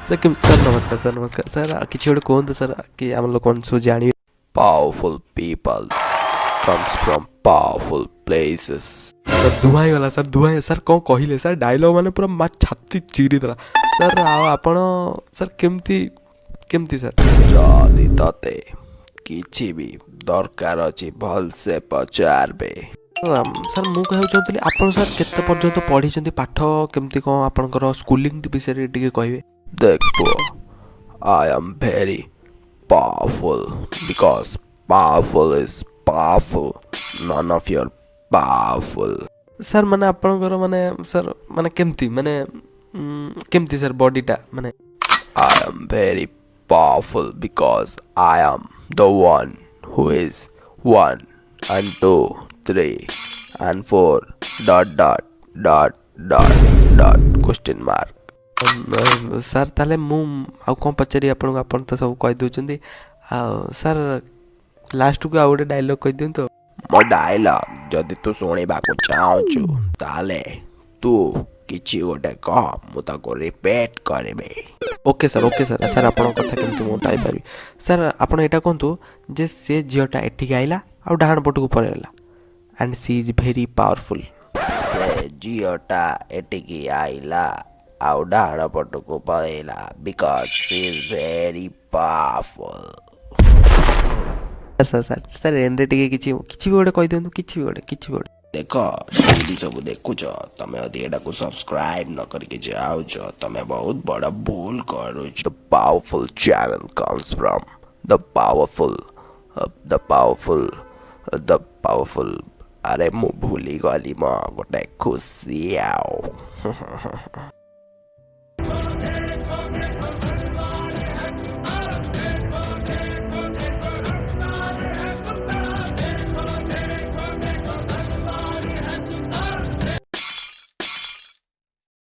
sir sir नमस्कार sir नमस्कार sir किसी गोटे कहतु सर कि आम लोक सब जान powerful peoples comes from powerful places sir धुआई गला सर धुआई सर कौन कहले सर डायलॉग माने पूरा मा छाती चिरी देला सर आपण सर केमती केमती सर जदी तते किछि भी दरकार अछि भल से पचारबे सर मु कहू चाहूली आपण सर केते पर्यंत पढ़ी पाठ केमती कौन आपनकर स्कूलिंग विषय टिके कहबे देख पुआ I am very powerful because powerful is powerful none of your powerful sir माने आपनकर माने सर माने केमती सर बॉडीटा माने I am very powerful because I am the one who is 1 and 2 3 and 4 dot dot dot dot dot question mark sir ताले मु आ कौन पचारि आपन तो सब कह दउचंदी सर लास्ट को आ गोटे डायलॉग कह दियन तो मो डायलॉग जदि तू सुनिबा को चाहछु ताले तू किछि गोटे कह मु ताको रिपीट करबे ओके सर सर आपन कथा केमति मो टाइ पारि सर आपन एटा कहंतु जे से जियोटा एठी आइला आ डाहण पटको परेला and she is very powerful से जियोटा एठी आइला आउ डाहण पटको परेला because she is very powerful sir sir sir and टिके किछि गोटे कहि देंतु किछि गोटे देखो जल्दी सब देखुच तमे अदि एटा को सब्सक्राइब न करके जाओ तमे बहुत बड़ा भूल करू the powerful channel comes from the powerful अरे मु भूली गली म गोटे खुशी आओ